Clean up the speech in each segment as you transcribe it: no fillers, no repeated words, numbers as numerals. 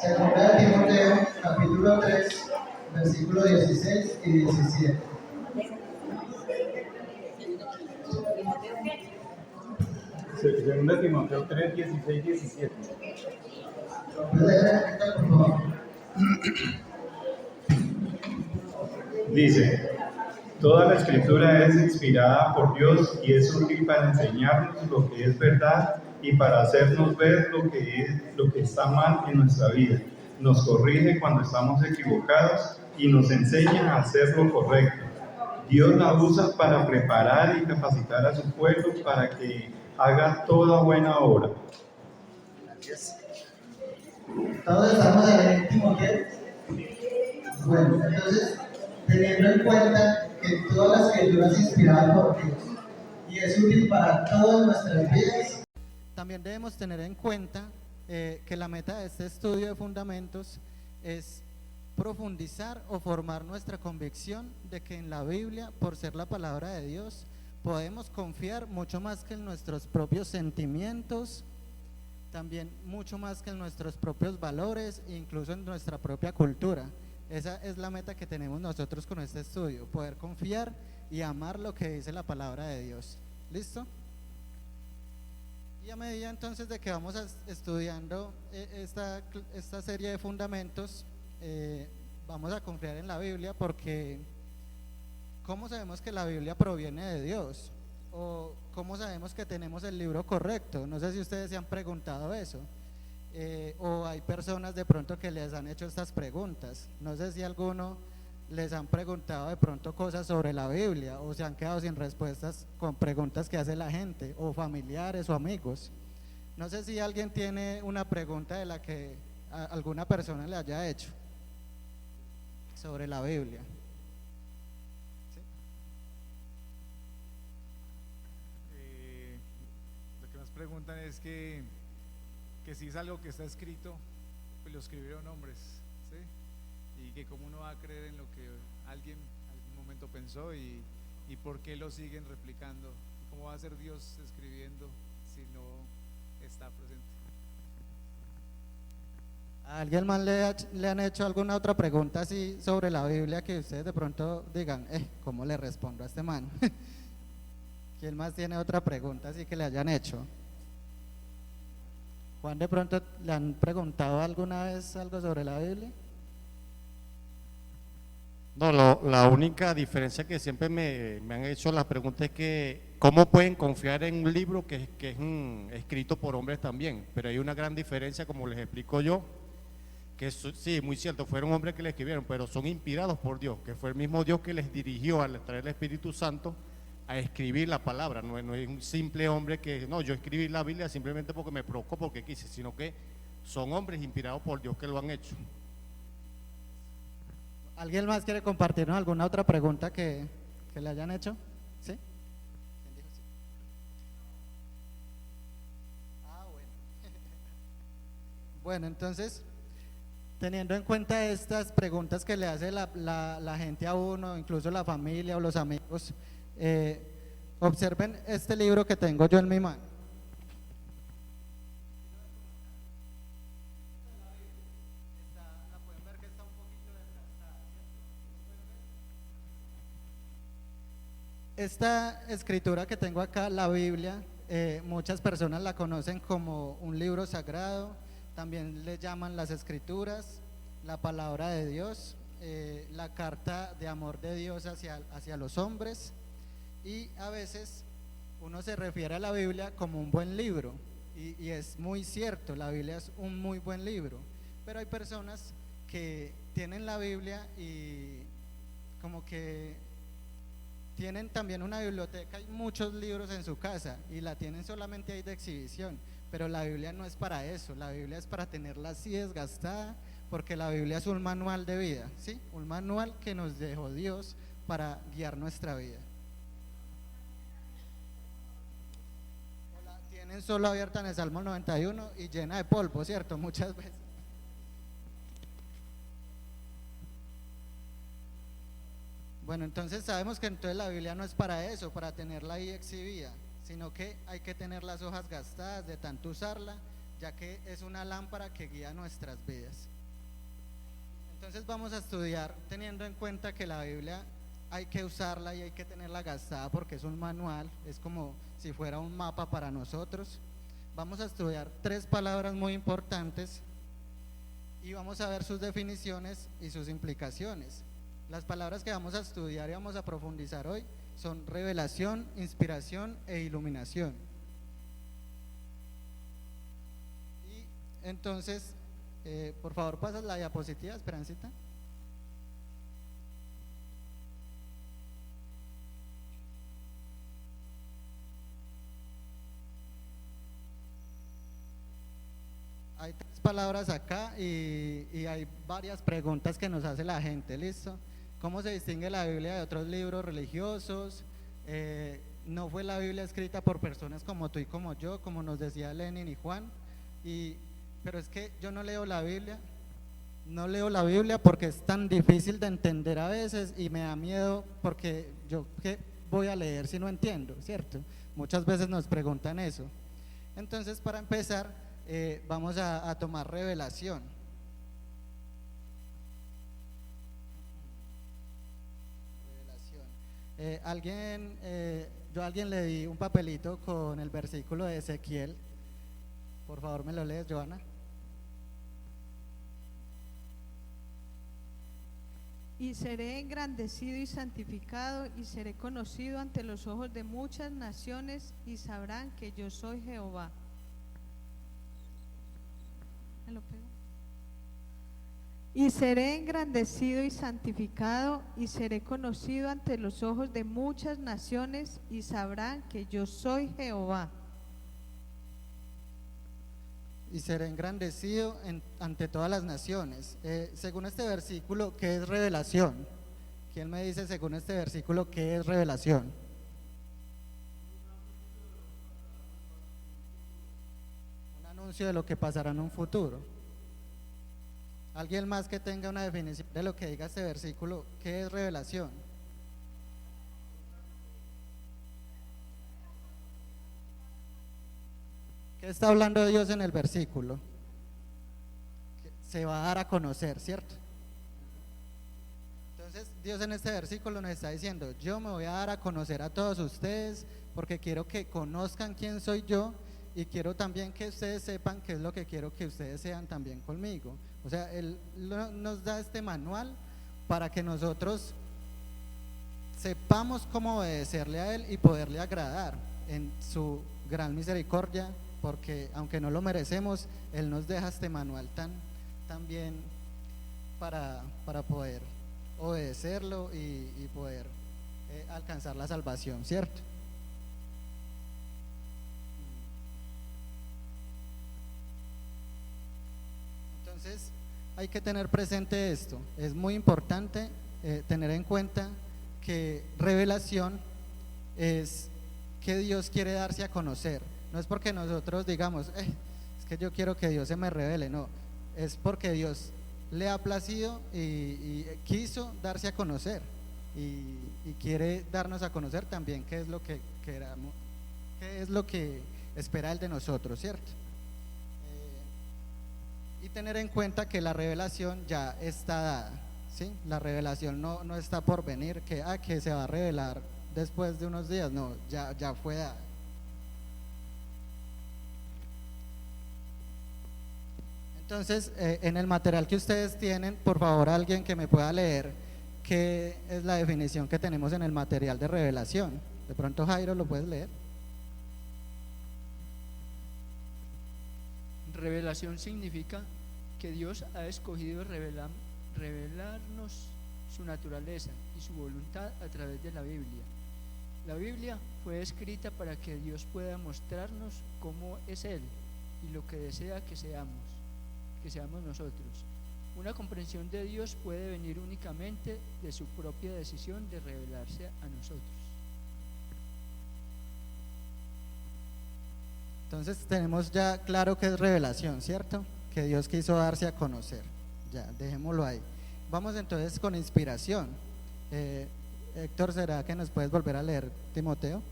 Segunda de Timoteo, capítulo 3, versículos 16 y 17. Segunda de Timoteo 3, 16, 17. ¿Puedes leer, por favor? Dice, toda la escritura es inspirada por Dios y es útil para enseñarnos lo que es verdad y para hacernos ver lo que está mal en nuestra vida. Nos corrige cuando estamos equivocados y nos enseña a hacer lo correcto. Dios la usa para preparar y capacitar a su pueblo para que haga toda buena obra. Todos estamos en Timoteo. Bueno, entonces, teniendo en cuenta que toda la escritura es inspirada por Dios y es útil para todas nuestras vidas, también debemos tener en cuenta que la meta de este estudio de fundamentos es profundizar o formar nuestra convicción de que en la Biblia, por ser la palabra de Dios, podemos confiar mucho más que en nuestros propios sentimientos, también mucho más que en nuestros propios valores e incluso en nuestra propia cultura. Esa es la meta que tenemos nosotros con este estudio, poder confiar y amar lo que dice la palabra de Dios. ¿Listo? Y a medida entonces de que vamos estudiando esta serie de fundamentos, vamos a confiar en la Biblia, porque ¿cómo sabemos que la Biblia proviene de Dios? ¿O cómo sabemos que tenemos el libro correcto? No sé si ustedes se han preguntado eso. O hay personas de pronto que les han hecho estas preguntas. No sé si alguno les han preguntado de pronto cosas sobre la Biblia o se han quedado sin respuestas con preguntas que hace la gente, o familiares o amigos. No sé si alguien tiene una pregunta de la que alguna persona le haya hecho sobre la Biblia. Lo que nos preguntan es que si es algo que está escrito, pues lo escribieron hombres, ¿sí? Y que cómo uno va a creer en lo que alguien en algún momento pensó y por qué lo siguen replicando. ¿Cómo va a ser Dios escribiendo si no está presente? ¿A alguien más le han hecho alguna otra pregunta así sobre la Biblia que ustedes de pronto digan, ¿cómo le respondo a este man? ¿Quién más tiene otra pregunta así que le hayan hecho? Juan, ¿de pronto le han preguntado alguna vez algo sobre la Biblia? No, la única diferencia que siempre me han hecho las preguntas es que ¿cómo pueden confiar en un libro que es escrito por hombres también? Pero hay una gran diferencia, como les explico yo, que sí, muy cierto, fueron hombres que le escribieron, pero son inspirados por Dios, que fue el mismo Dios que les dirigió al traer el Espíritu Santo a escribir la palabra. No es un simple hombre que, no, yo escribí la Biblia simplemente porque me provocó, porque quise, sino que son hombres inspirados por Dios que lo han hecho. ¿Alguien más quiere compartirnos alguna otra pregunta que le hayan hecho? ¿Sí? Bueno. Bueno, entonces, teniendo en cuenta estas preguntas que le hace la gente a uno, incluso la familia o los amigos, observen este libro que tengo yo en mi mano. La pueden ver que está un poquito desgastada, ¿cierto? Esta escritura que tengo acá, la Biblia, muchas personas la conocen como un libro sagrado, también le llaman las escrituras, la palabra de Dios, la carta de amor de Dios hacia los hombres. Y a veces uno se refiere a la Biblia como un buen libro, y es muy cierto, la Biblia es un muy buen libro, pero hay personas que tienen la Biblia y como que tienen también una biblioteca y muchos libros en su casa y la tienen solamente ahí de exhibición, pero la Biblia no es para eso. La Biblia es para tenerla así desgastada, porque la Biblia es un manual de vida, ¿sí? Un manual que nos dejó Dios para guiar nuestra vida. Tienen solo abierta en el Salmo 91 y llena de polvo, ¿cierto? Muchas veces. Bueno, entonces sabemos que entonces la Biblia no es para eso, para tenerla ahí exhibida, sino que hay que tener las hojas gastadas de tanto usarla, ya que es una lámpara que guía nuestras vidas. Entonces vamos a estudiar teniendo en cuenta que la Biblia hay que usarla y hay que tenerla gastada porque es un manual, es como si fuera un mapa para nosotros. Vamos a estudiar 3 palabras muy importantes y vamos a ver sus definiciones y sus implicaciones. Las palabras que vamos a estudiar y vamos a profundizar hoy son revelación, inspiración e iluminación. Y entonces, por favor, pasas la diapositiva, Esperancita. Hay 3 palabras acá y hay varias preguntas que nos hace la gente, ¿listo? ¿Cómo se distingue la Biblia de otros libros religiosos? No fue la Biblia escrita por personas como tú y como yo, como nos decía Lenin y Juan, pero es que yo no leo la Biblia porque es tan difícil de entender a veces y me da miedo porque yo qué voy a leer si no entiendo, ¿cierto? Muchas veces nos preguntan eso. Entonces, para empezar, vamos a tomar revelación. Yo a alguien le di un papelito con el versículo de Ezequiel. Por favor, me lo lees, Joana. Y seré engrandecido y santificado y seré conocido ante los ojos de muchas naciones y sabrán que yo soy Jehová. ¿Me lo pego? Y seré engrandecido y santificado y seré conocido ante los ojos de muchas naciones y sabrán que yo soy Jehová. Y será engrandecido ante todas las naciones. Según este versículo, ¿qué es revelación? ¿Quién me dice según este versículo qué es revelación? Un anuncio de lo que pasará en un futuro. ¿Alguien más que tenga una definición de lo que diga este versículo? ¿Qué es revelación? ¿Qué está hablando Dios en el versículo? Que se va a dar a conocer, ¿cierto? Entonces Dios en este versículo nos está diciendo: yo me voy a dar a conocer a todos ustedes porque quiero que conozcan quién soy yo y quiero también que ustedes sepan qué es lo que quiero que ustedes sean también conmigo. O sea, Él nos da este manual para que nosotros sepamos cómo obedecerle a Él y poderle agradar en su gran misericordia, porque aunque no lo merecemos, Él nos deja este manual tan bien para poder obedecerlo y poder alcanzar la salvación, ¿cierto? Entonces hay que tener presente esto, es muy importante tener en cuenta que revelación es que Dios quiere darse a conocer. No es porque nosotros digamos, es que yo quiero que Dios se me revele, no, es porque Dios le ha placido y quiso darse a conocer y quiere darnos a conocer también qué es lo que queramos, qué es lo que espera Él de nosotros, ¿cierto? Y tener en cuenta que la revelación ya está dada, ¿sí? La revelación no está por venir, que se va a revelar después de unos días, no, ya fue dada. Entonces, en el material que ustedes tienen, por favor, alguien que me pueda leer qué es la definición que tenemos en el material de revelación. De pronto, Jairo, ¿lo puedes leer? Revelación significa que Dios ha escogido revelarnos su naturaleza y su voluntad a través de la Biblia. La Biblia fue escrita para que Dios pueda mostrarnos cómo es Él y lo que desea que seamos nosotros. Una comprensión de Dios puede venir únicamente de su propia decisión de revelarse a nosotros. Entonces tenemos ya claro que es revelación, ¿cierto? Que Dios quiso darse a conocer. Ya, dejémoslo ahí. Vamos entonces con inspiración. Héctor, ¿será que nos puedes volver a leer Timoteo?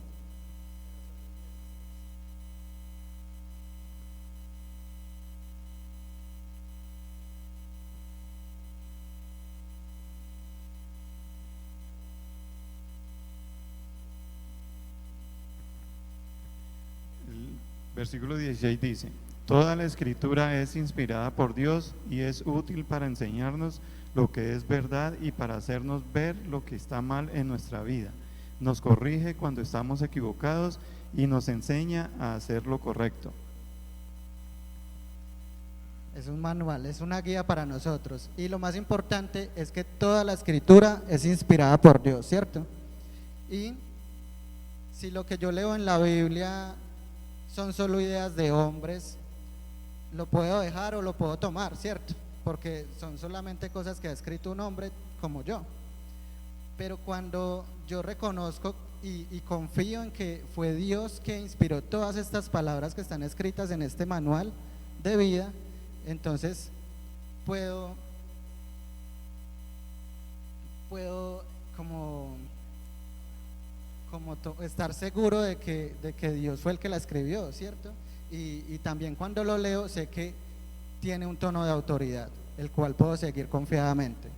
Versículo 16 dice: toda la escritura es inspirada por Dios y es útil para enseñarnos lo que es verdad y para hacernos ver lo que está mal en nuestra vida. Nos corrige cuando estamos equivocados y nos enseña a hacer lo correcto. Es un manual, es una guía para nosotros. Y lo más importante es que toda la escritura es inspirada por Dios, ¿cierto? Y si lo que yo leo en la Biblia son solo ideas de hombres, lo puedo dejar o lo puedo tomar, ¿cierto? Porque son solamente cosas que ha escrito un hombre como yo. Pero cuando yo reconozco y confío en que fue Dios que inspiró todas estas palabras que están escritas en este manual de vida, entonces puedo estar seguro de que Dios fue el que la escribió, ¿cierto? Y también cuando lo leo sé que tiene un tono de autoridad, el cual puedo seguir confiadamente.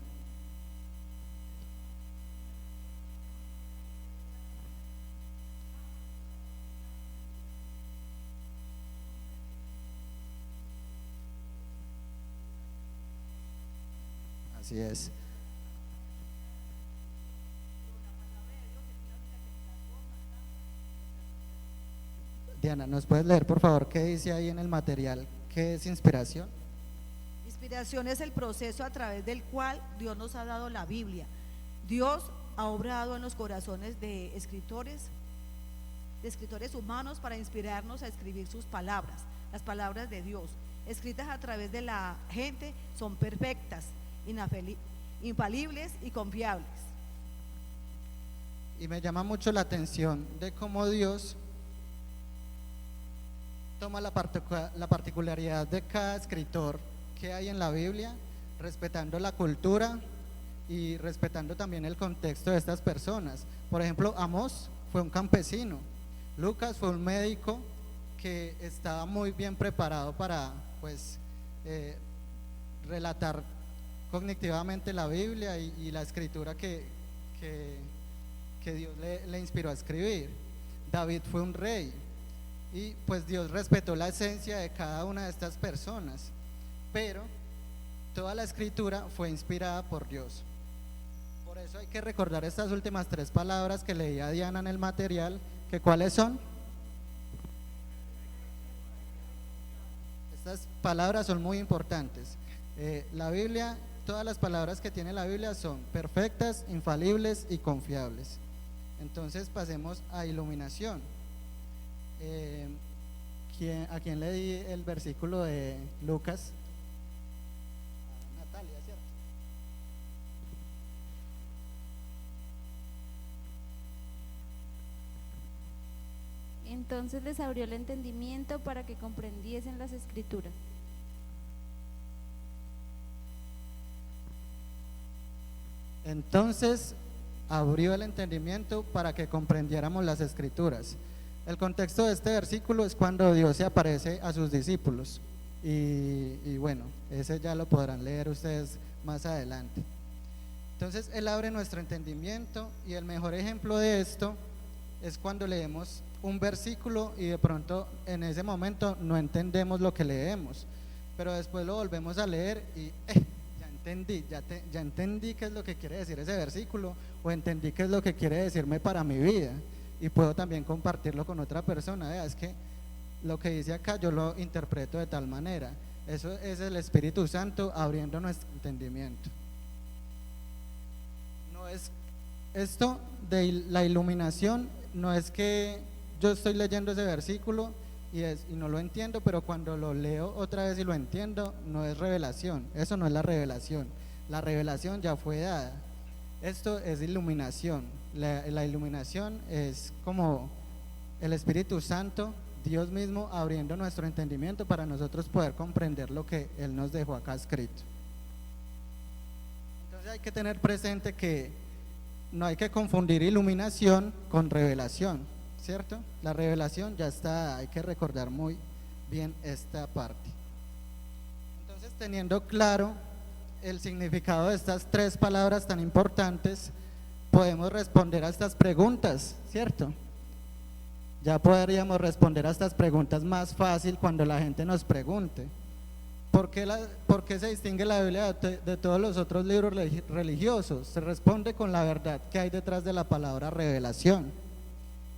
Así es. Diana, ¿nos puedes leer por favor qué dice ahí en el material? ¿Qué es inspiración? Inspiración es el proceso a través del cual Dios nos ha dado la Biblia. Dios ha obrado en los corazones de escritores humanos para inspirarnos a escribir sus palabras. Las palabras de Dios, escritas a través de la gente, son perfectas, infalibles y confiables. Y me llama mucho la atención de cómo Dios toma la particularidad de cada escritor que hay en la Biblia, respetando la cultura y respetando también el contexto de estas personas. Por ejemplo, Amós fue un campesino, Lucas fue un médico que estaba muy bien preparado para relatar cognitivamente la Biblia y la escritura que Dios le inspiró a escribir. David fue un rey y pues Dios respetó la esencia de cada una de estas personas, pero toda la escritura fue inspirada por Dios. Por eso hay que recordar estas últimas 3 palabras que leía Diana en el material, que ¿cuáles son? Estas palabras son muy importantes. La Biblia, todas las palabras que tiene la Biblia son perfectas, infalibles y confiables. Entonces pasemos a iluminación. ¿A quién le di el versículo de Lucas? A Natalia, ¿cierto? Entonces les abrió el entendimiento para que comprendiesen las escrituras. Entonces abrió el entendimiento para que comprendiéramos las escrituras. El contexto de este versículo es cuando Dios se aparece a sus discípulos y bueno, ese ya lo podrán leer ustedes más adelante. Entonces Él abre nuestro entendimiento y el mejor ejemplo de esto es cuando leemos un versículo y de pronto en ese momento no entendemos lo que leemos, pero después lo volvemos a leer y ya entendí qué es lo que quiere decir ese versículo, o entendí qué es lo que quiere decirme para mi vida, y puedo también compartirlo con otra persona. Es que lo que dice acá yo lo interpreto de tal manera. Eso es el Espíritu Santo abriendo nuestro entendimiento. No es esto de la iluminación, no es que yo estoy leyendo ese versículo y no lo entiendo, pero cuando lo leo otra vez y lo entiendo, no es revelación. Eso no es la revelación. La revelación ya fue dada. Esto es iluminación. La iluminación es como el Espíritu Santo, Dios mismo abriendo nuestro entendimiento para nosotros poder comprender lo que Él nos dejó acá escrito. Entonces hay que tener presente que no hay que confundir iluminación con revelación, ¿cierto? La revelación ya está, hay que recordar muy bien esta parte. Entonces, teniendo claro el significado de estas 3 palabras tan importantes, podemos responder a estas preguntas, ¿cierto? Ya podríamos responder a estas preguntas más fácil cuando la gente nos pregunte. ¿Por qué se distingue la Biblia de todos los otros libros religiosos? Se responde con la verdad que hay detrás de la palabra revelación.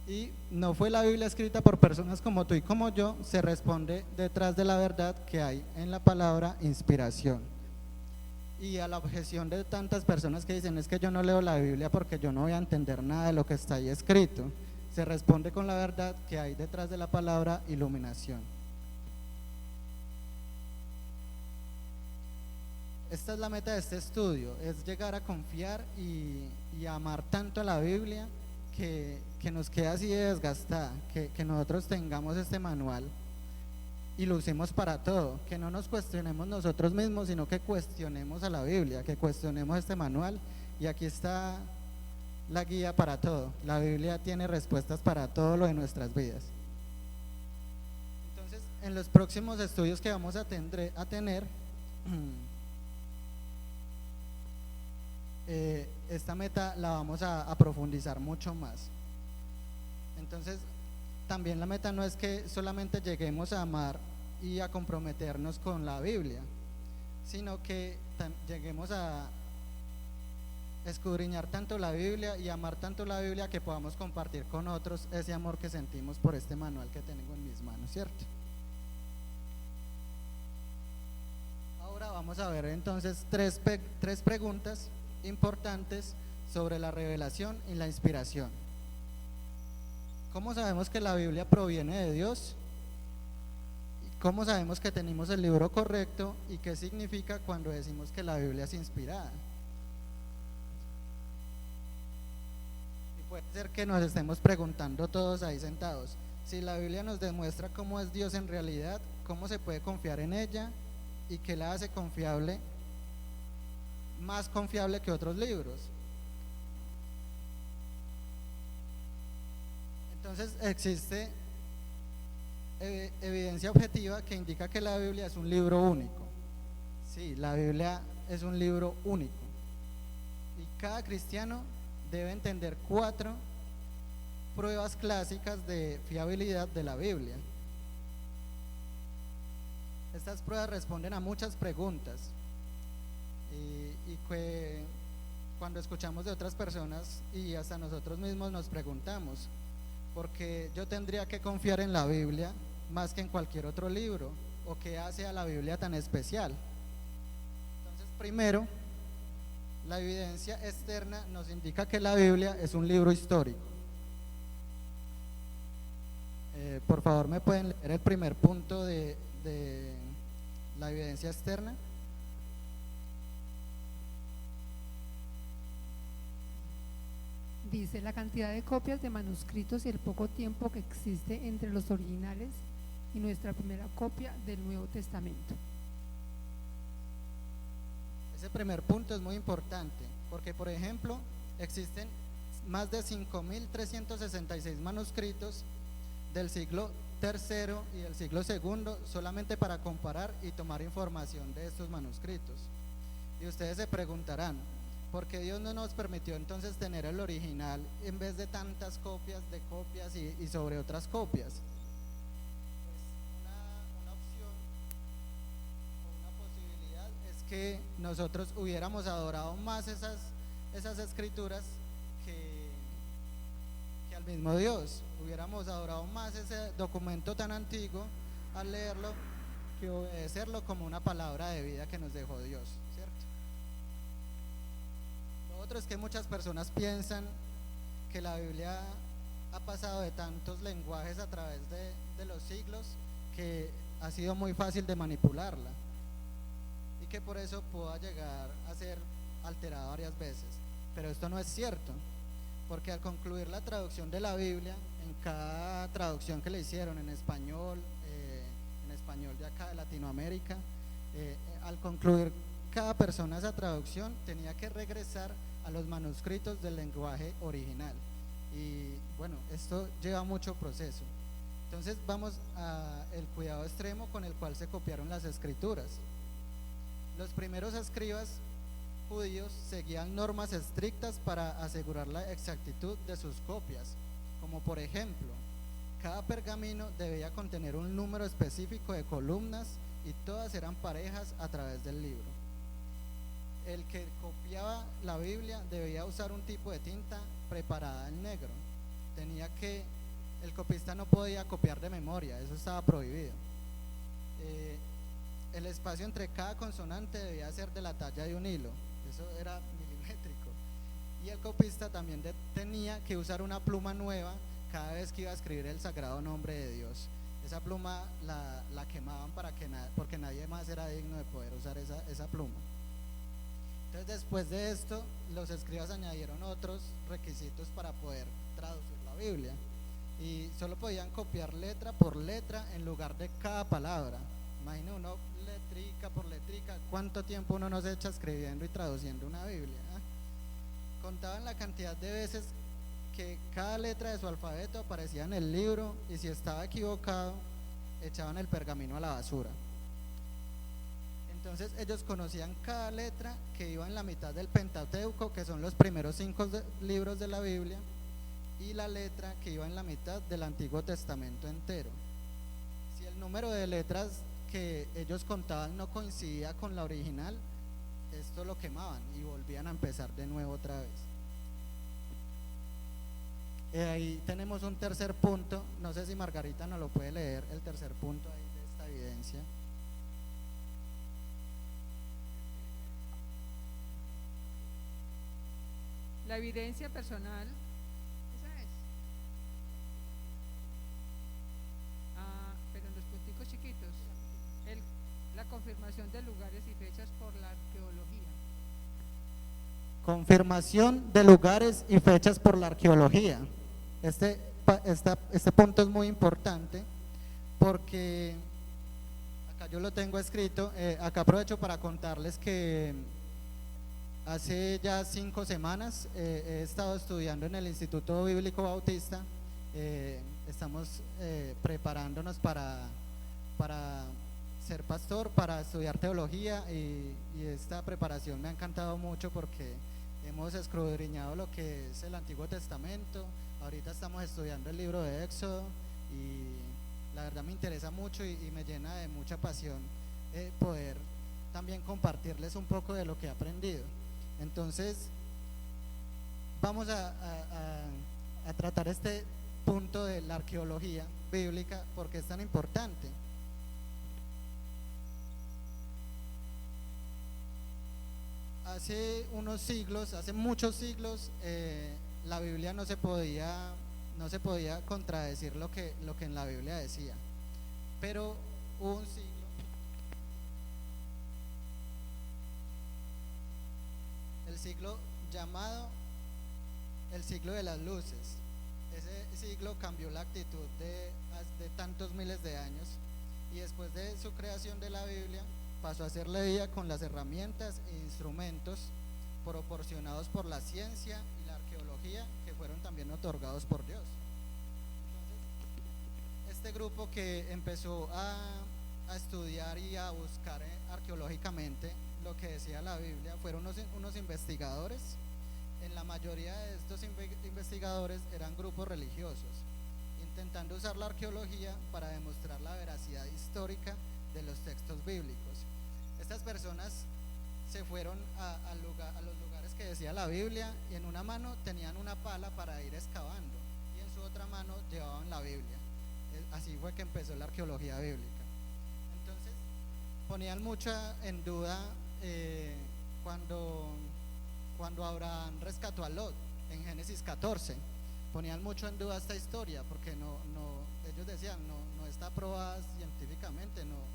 Y no fue la Biblia escrita por personas como tú y como yo, se responde detrás de la verdad que hay en la palabra inspiración. Y a la objeción de tantas personas que dicen, es que yo no leo la Biblia porque yo no voy a entender nada de lo que está ahí escrito, se responde con la verdad que hay detrás de la palabra iluminación. Esta es la meta de este estudio, es llegar a confiar y a amar tanto a la Biblia que nos queda así de desgastada, que nosotros tengamos este manual y lo usemos para todo, que no nos cuestionemos nosotros mismos, sino que cuestionemos a la Biblia, que cuestionemos este manual. Y aquí está la guía para todo. La Biblia tiene respuestas para todo lo de nuestras vidas. Entonces, en los próximos estudios que vamos a tener esta meta la vamos a profundizar mucho más. Entonces, también la meta no es que solamente lleguemos a amar y a comprometernos con la Biblia, sino que lleguemos a escudriñar tanto la Biblia y amar tanto la Biblia que podamos compartir con otros ese amor que sentimos por este manual que tengo en mis manos, ¿cierto? Ahora vamos a ver entonces tres preguntas importantes sobre la revelación y la inspiración. ¿Cómo sabemos que la Biblia proviene de Dios? ¿Cómo sabemos que tenemos el libro correcto? ¿Y qué significa cuando decimos que la Biblia es inspirada? Y puede ser que nos estemos preguntando todos ahí sentados, si la Biblia nos demuestra cómo es Dios en realidad, cómo se puede confiar en ella y qué la hace confiable, más confiable que otros libros. Entonces existe evidencia objetiva que indica que la Biblia es un libro único. Sí, la Biblia es un libro único. Y cada cristiano debe entender 4 pruebas clásicas de fiabilidad de la Biblia. Estas pruebas responden a muchas preguntas y que cuando escuchamos de otras personas y hasta nosotros mismos nos preguntamos, ¿por qué yo tendría que confiar en la Biblia más que en cualquier otro libro? ¿O qué hace a la Biblia tan especial? Entonces, primero, la evidencia externa nos indica que la Biblia es un libro histórico. Por favor, ¿me pueden leer el primer punto de la evidencia externa? Dice: la cantidad de copias de manuscritos y el poco tiempo que existe entre los originales y nuestra primera copia del Nuevo Testamento. Ese primer punto es muy importante porque, por ejemplo, existen más de 5.366 manuscritos del siglo III y del siglo II solamente para comparar y tomar información de estos manuscritos. Y ustedes se preguntarán, ¿por qué Dios no nos permitió entonces tener el original en vez de tantas copias de copias y sobre otras copias? Pues una opción o una posibilidad es que nosotros hubiéramos adorado más esas escrituras que al mismo Dios. Hubiéramos adorado más ese documento tan antiguo al leerlo que obedecerlo como una palabra de vida que nos dejó Dios, ¿cierto? Otro es que muchas personas piensan que la Biblia ha pasado de tantos lenguajes a través de los siglos que ha sido muy fácil de manipularla y que por eso pueda llegar a ser alterada varias veces. Pero esto no es cierto, porque al concluir la traducción de la Biblia, en cada traducción que le hicieron en español de acá de Latinoamérica, al concluir cada persona esa traducción tenía que regresar a los manuscritos del lenguaje original y bueno, esto lleva mucho proceso. Entonces vamos al cuidado extremo con el cual se copiaron las escrituras. Los primeros escribas judíos seguían normas estrictas para asegurar la exactitud de sus copias, como por ejemplo, cada pergamino debía contener un número específico de columnas y todas eran parejas a través del libro. El que copiaba la Biblia debía usar un tipo de tinta preparada en negro. El copista no podía copiar de memoria, eso estaba prohibido. El espacio entre cada consonante debía ser de la talla de un hilo, eso era milimétrico. Y el copista también tenía que usar una pluma nueva cada vez que iba a escribir el sagrado nombre de Dios. Esa pluma la quemaban porque nadie más era digno de poder usar esa pluma. Entonces, después de esto, los escribas añadieron otros requisitos para poder traducir la Biblia, y solo podían copiar letra por letra en lugar de cada palabra. Imagina uno letrica por letrica, cuánto tiempo uno nos echa escribiendo y traduciendo una Biblia, ¿eh? Contaban la cantidad de veces que cada letra de su alfabeto aparecía en el libro, y si estaba equivocado echaban el pergamino a la basura. Entonces ellos conocían cada letra que iba en la mitad del Pentateuco, que son los primeros 5 libros de la Biblia, y la letra que iba en la mitad del Antiguo Testamento entero. Si el número de letras que ellos contaban no coincidía con la original, esto lo quemaban y volvían a empezar de nuevo otra vez. Ahí tenemos un tercer punto, no sé si Margarita nos lo puede leer, el tercer punto ahí de esta evidencia. La evidencia personal, esa es. Pero en los punticos chiquitos, la confirmación de lugares y fechas por la arqueología. Confirmación de lugares y fechas por la arqueología. Este punto es muy importante porque acá yo lo tengo escrito. Acá aprovecho para contarles que hace ya 5 semanas he estado estudiando en el Instituto Bíblico Bautista. Estamos preparándonos para ser pastor, para estudiar teología, y esta preparación me ha encantado mucho porque hemos escudriñado lo que es el Antiguo Testamento. Ahorita estamos estudiando el libro de Éxodo y la verdad me interesa mucho y me llena de mucha pasión poder también compartirles un poco de lo que he aprendido. Entonces vamos a tratar este punto de la arqueología bíblica porque es tan importante. Hace unos siglos, hace muchos siglos, la Biblia no se podía contradecir lo que en la Biblia decía, pero hubo un siglo, el siglo llamado el siglo de las luces. Ese siglo cambió la actitud de tantos miles de años, y después de su creación de la Biblia pasó a ser leída con las herramientas e instrumentos proporcionados por la ciencia y la arqueología, que fueron también otorgados por Dios. Entonces, este grupo que empezó a estudiar y a buscar arqueológicamente lo que decía la Biblia fueron unos investigadores. En la mayoría de estos investigadores eran grupos religiosos, intentando usar la arqueología para demostrar la veracidad histórica de los textos bíblicos. Estas personas se fueron a los lugares que decía la Biblia, y en una mano tenían una pala para ir excavando y en su otra mano llevaban la Biblia. Así fue que empezó la arqueología bíblica. Entonces ponían mucho en duda cuando Abraham rescató a Lot en Génesis 14, ponían mucho en duda esta historia porque ellos decían no está probada científicamente, no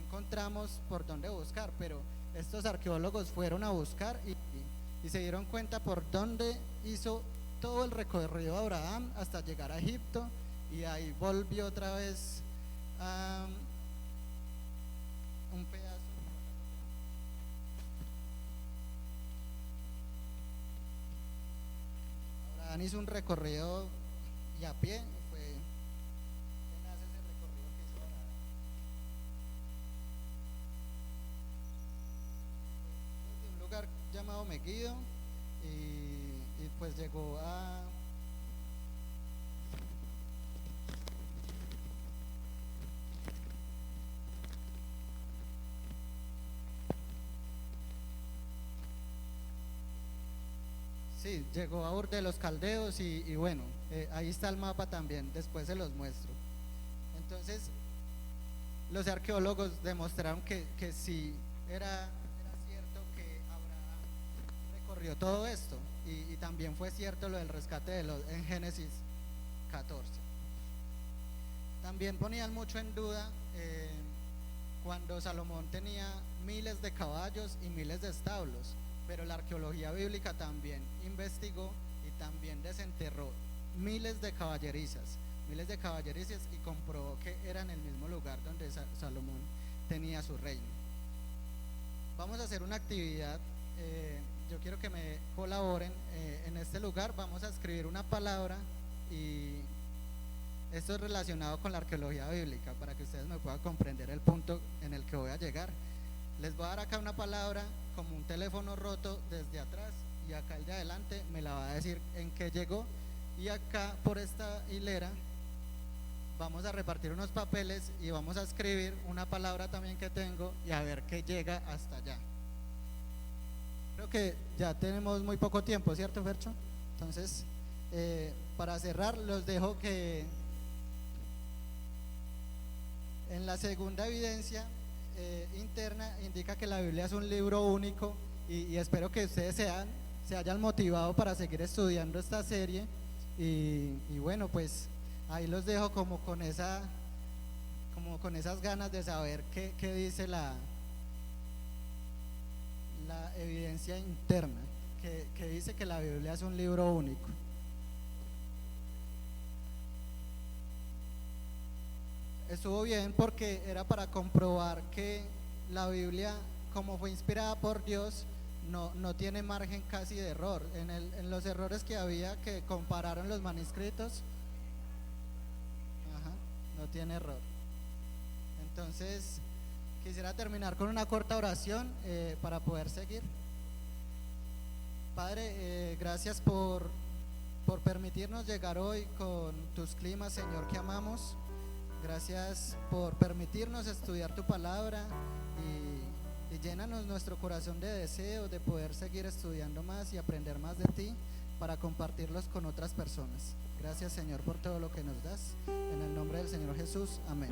encontramos por dónde buscar, pero estos arqueólogos fueron a buscar y se dieron cuenta por dónde hizo todo el recorrido de Abraham hasta llegar a Egipto, y ahí volvió otra vez a un pedazo. Abraham hizo un recorrido y a pie fue tenaz ese recorrido que hizo Abraham. De un lugar llamado Megiddo y pues llegó Sí, llegó a Ur de los Caldeos y bueno, ahí está el mapa también, después se los muestro. Entonces, los arqueólogos demostraron que sí era cierto que Abraham recorrió todo esto y también fue cierto lo del rescate de Lot en Génesis 14. También ponían mucho en duda cuando Salomón tenía miles de caballos y miles de establos, pero la arqueología bíblica también investigó y también desenterró miles de caballerizas y comprobó que era en el mismo lugar donde Salomón tenía su reino. Vamos a hacer una actividad, yo quiero que me colaboren en este lugar. Vamos a escribir una palabra y esto es relacionado con la arqueología bíblica para que ustedes me puedan comprender el punto en el que voy a llegar. Les voy a dar acá una palabra como un teléfono roto desde atrás y acá el de adelante me la va a decir en qué llegó, y acá por esta hilera vamos a repartir unos papeles y vamos a escribir una palabra también que tengo y a ver qué llega hasta allá. Creo que ya tenemos muy poco tiempo, ¿cierto, Fercho? Entonces, para cerrar, los dejo que en la segunda evidencia interna indica que la Biblia es un libro único y espero que ustedes se hayan motivado para seguir estudiando esta serie y bueno, pues ahí los dejo como con esas ganas de saber qué dice la evidencia interna, que dice que la Biblia es un libro único. Estuvo bien porque era para comprobar que la Biblia, como fue inspirada por Dios, no tiene margen casi de error. En los errores que había, que compararon los manuscritos, no tiene error. Entonces, quisiera terminar con una corta oración para poder seguir. Padre, gracias por permitirnos llegar hoy con tus climas, Señor, que amamos. Gracias por permitirnos estudiar tu palabra y llénanos nuestro corazón de deseos de poder seguir estudiando más y aprender más de ti para compartirlos con otras personas. Gracias, Señor, por todo lo que nos das. En el nombre del Señor Jesús, amén.